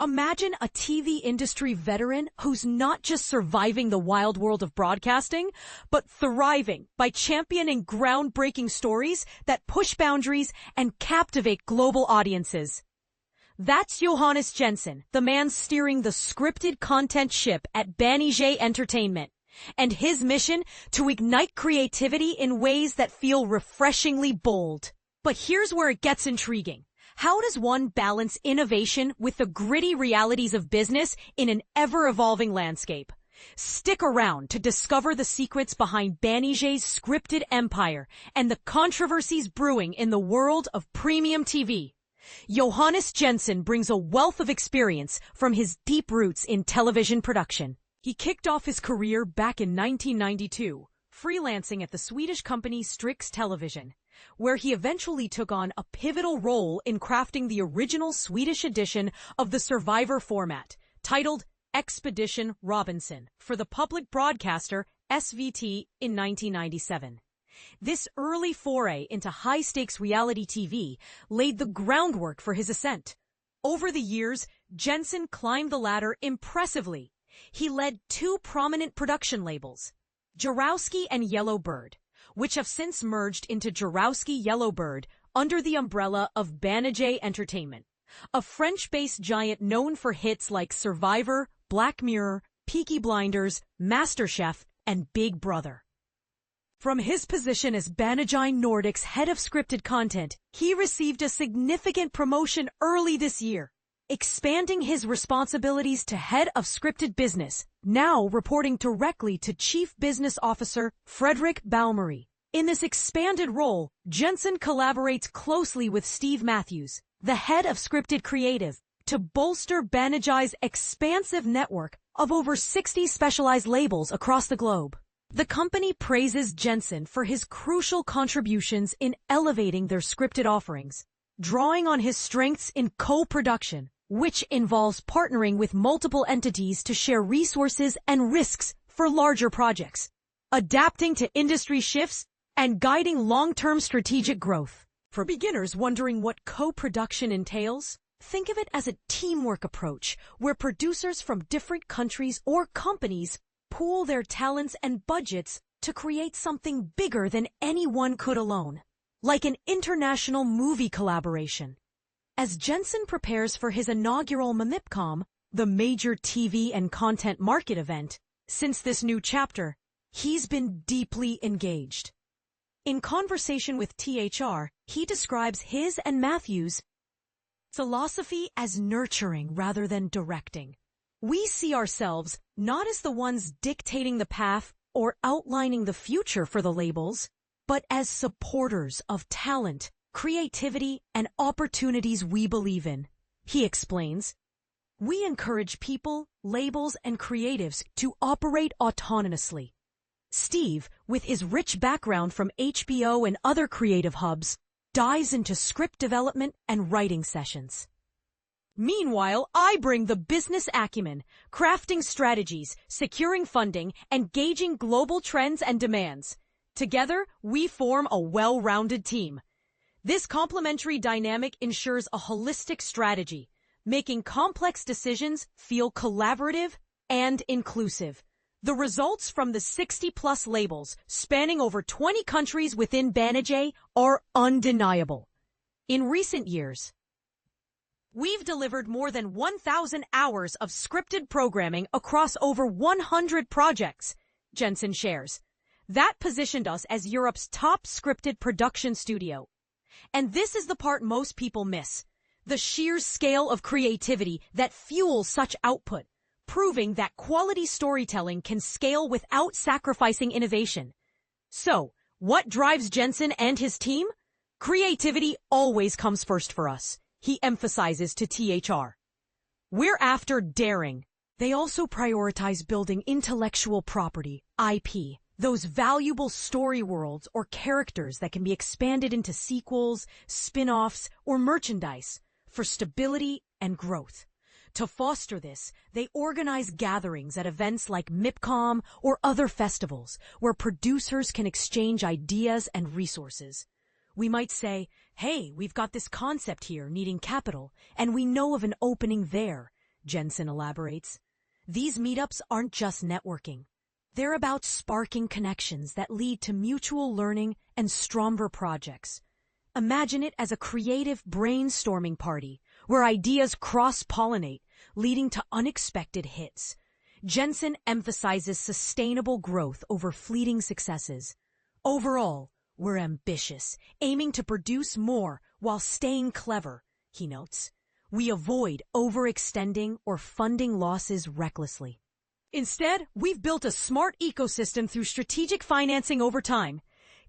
Imagine a TV industry veteran who's not just surviving the wild world of broadcasting, but thriving by championing groundbreaking stories that push boundaries and captivate global audiences. That's Johannes Jensen, the man steering the scripted content ship at Banijay Entertainment, and his mission to ignite creativity in ways that feel refreshingly bold. But here's where it gets intriguing. How does one balance innovation with the gritty realities of business in an ever-evolving landscape? Stick around to discover the secrets behind Banijay's scripted empire and the controversies brewing in the world of premium TV. Johannes Jensen brings a wealth of experience from his deep roots in television production. He kicked off his career back in 1992, freelancing at the Swedish company Strix Television, where he eventually took on a pivotal role in crafting the original Swedish edition of the Survivor format, titled Expedition Robinson, for the public broadcaster SVT in 1997. This early foray into high-stakes reality TV laid the groundwork for his ascent. Over the years, Jensen climbed the ladder impressively. He led two prominent production labels, Jarowski and Yellow Bird, which have since merged into Jarowski Yellow Bird under the umbrella of Banijay Entertainment, a French-based giant known for hits like Survivor, Black Mirror, Peaky Blinders, MasterChef, and Big Brother. From his position as Banijay Nordic's head of scripted content, he received a significant promotion early this year, expanding his responsibilities to head of scripted business, now reporting directly to Chief Business Officer Frederick Baumery. In this expanded role, Jensen collaborates closely with Steve Matthews, the head of scripted creative, to bolster Banijay's expansive network of over 60 specialized labels across the globe. The company praises Jensen for his crucial contributions in elevating their scripted offerings, drawing on his strengths in co-production, which involves partnering with multiple entities to share resources and risks for larger projects, adapting to industry shifts, and guiding long-term strategic growth. For beginners wondering what co-production entails, think of it as a teamwork approach where producers from different countries or companies pool their talents and budgets to create something bigger than anyone could alone, like an international movie collaboration. As Jensen prepares for his inaugural MIPCOM, the major TV and content market event, since this new chapter, he's been deeply engaged. In conversation with THR, he describes his and Matthews' philosophy as nurturing rather than directing. We see ourselves not as the ones dictating the path or outlining the future for the labels, but as supporters of talent, creativity, and opportunities we believe in. He explains, we encourage people, labels, and creatives to operate autonomously. Steve, with his rich background from HBO and other creative hubs, dives into script development and writing sessions. Meanwhile, I bring the business acumen, crafting strategies, securing funding, and gauging global trends and demands. Together, we form a well-rounded team. This complementary dynamic ensures a holistic strategy, making complex decisions feel collaborative and inclusive. The results from the 60-plus labels spanning over 20 countries within Banijay are undeniable. In recent years, we've delivered more than 1,000 hours of scripted programming across over 100 projects, Jensen shares. That positioned us as Europe's top scripted production studio. And this is the part most people miss, the sheer scale of creativity that fuels such output, proving that quality storytelling can scale without sacrificing innovation. So, what drives Jensen and his team? Creativity always comes first for us, he emphasizes to THR. We're after daring. They also prioritize building intellectual property, IP, those valuable story worlds or characters that can be expanded into sequels, spin-offs, or merchandise for stability and growth. To foster this, they organize gatherings at events like MIPCOM or other festivals where producers can exchange ideas and resources. We might say, hey, we've got this concept here needing capital, and we know of an opening there. Jensen elaborates. These meetups aren't just networking. They're about sparking connections that lead to mutual learning and stronger projects. Imagine it as a creative brainstorming party where ideas cross-pollinate, leading to unexpected hits. Jensen emphasizes sustainable growth over fleeting successes. Overall, we're ambitious, aiming to produce more while staying clever, he notes. We avoid overextending or funding losses recklessly. Instead, we've built a smart ecosystem through strategic financing over time.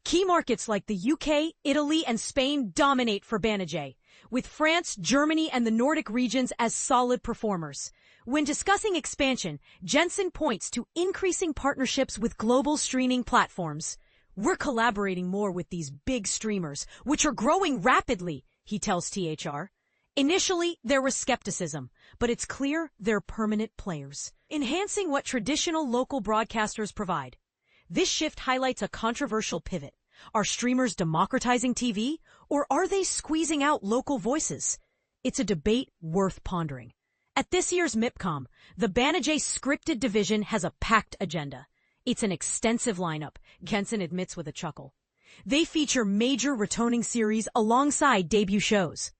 Key markets like the UK, Italy, and Spain dominate for Banijay, with France, Germany, and the Nordic regions as solid performers. When discussing expansion, Jensen points to increasing partnerships with global streaming platforms. We're collaborating more with these big streamers, which are growing rapidly, he tells THR. Initially, there was skepticism, but it's clear they're permanent players, enhancing what traditional local broadcasters provide. This shift highlights a controversial pivot. Are streamers democratizing TV, or are they squeezing out local voices? It's a debate worth pondering. At this year's MIPCOM, the Banijay scripted division has a packed agenda. It's an extensive lineup, Jensen admits with a chuckle. They feature major returning series alongside debut shows.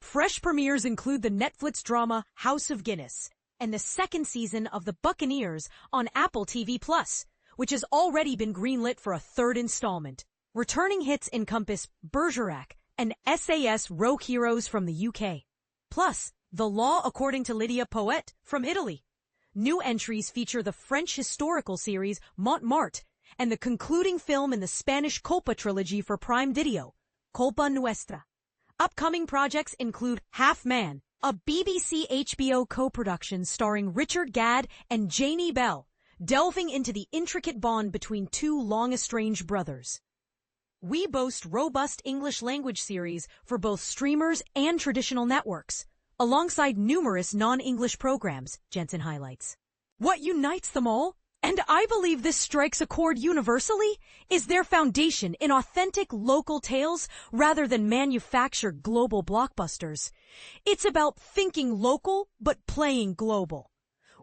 Fresh premieres include the Netflix drama House of Guinness and the second season of the Buccaneers on Apple TV+, which has already been greenlit for a third installment. Returning hits encompass Bergerac and SAS Rogue Heroes from the UK. Plus, The Law According to Lydia Poet from Italy. New entries feature the French historical series Montmartre and the concluding film in the Spanish Culpa trilogy for Prime Video, Culpa Nuestra. Upcoming projects include Half Man, a BBC HBO co-production starring Richard Gadd and Janie Bell, delving into the intricate bond between two long-estranged brothers. We boast robust English language series for both streamers and traditional networks, alongside numerous non-English programs, Jensen highlights. What unites them all, and I believe this strikes a chord universally, is their foundation in authentic local tales rather than manufactured global blockbusters. It's about thinking local but playing global.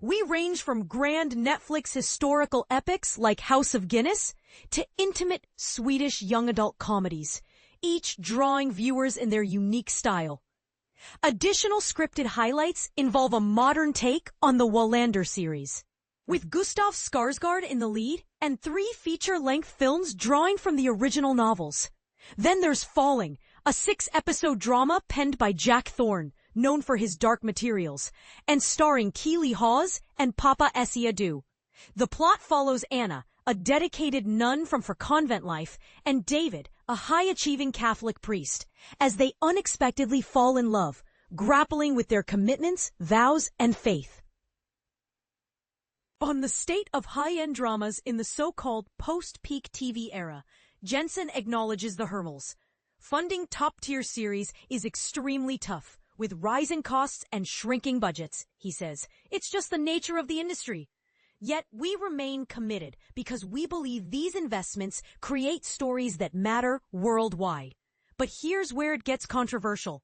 We range from grand Netflix historical epics like House of Guinness to intimate Swedish young adult comedies, each drawing viewers in their unique style. Additional scripted highlights involve a modern take on the Wallander series, with Gustav Skarsgård in the lead and 3 feature-length films drawing from the original novels. Then there's Falling, a 6-episode drama penned by Jack Thorne, known for his dark materials, and starring Keely Hawes and Papa Essiadu. The plot follows Anna, a dedicated nun from her convent life, and David, a high-achieving Catholic priest, as they unexpectedly fall in love, grappling with their commitments, vows, and faith. On the state of high-end dramas in the so-called post-peak TV era, Jensen acknowledges the hurdles. Funding top-tier series is extremely tough, with rising costs and shrinking budgets, he says. It's just the nature of the industry. Yet we remain committed because we believe these investments create stories that matter worldwide. But here's where it gets controversial.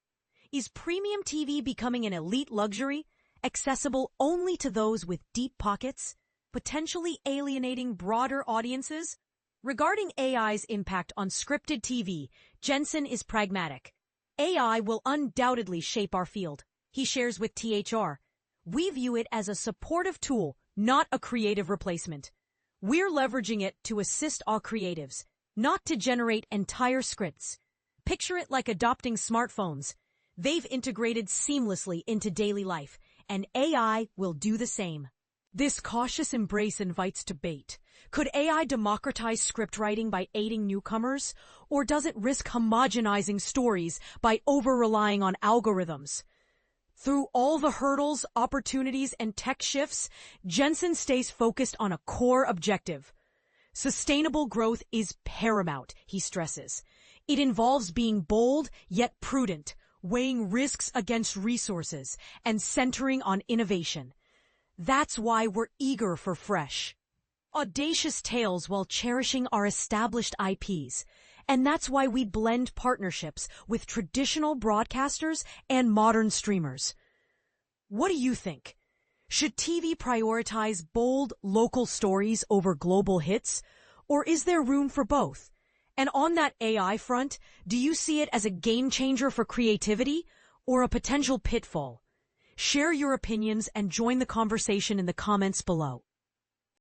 Is premium TV becoming an elite luxury, accessible only to those with deep pockets, potentially alienating broader audiences? Regarding AI's impact on scripted TV, Jensen is pragmatic. AI will undoubtedly shape our field, he shares with THR. We view it as a supportive tool, not a creative replacement. We're leveraging it to assist our creatives, not to generate entire scripts. Picture it like adopting smartphones. They've integrated seamlessly into daily life, and AI will do the same. This cautious embrace invites debate. Could AI democratize script writing by aiding newcomers, or does it risk homogenizing stories by over-relying on algorithms? Through all the hurdles, opportunities, and tech shifts, Jensen stays focused on a core objective. Sustainable growth is paramount, he stresses. It involves being bold yet prudent, weighing risks against resources, and centering on innovation. That's why we're eager for fresh, audacious tales while cherishing our established IPs. And that's why we blend partnerships with traditional broadcasters and modern streamers. What do you think? Should TV prioritize bold, local stories over global hits, or is there room for both? And on that AI front, do you see it as a game changer for creativity or a potential pitfall? Share your opinions and join the conversation in the comments below.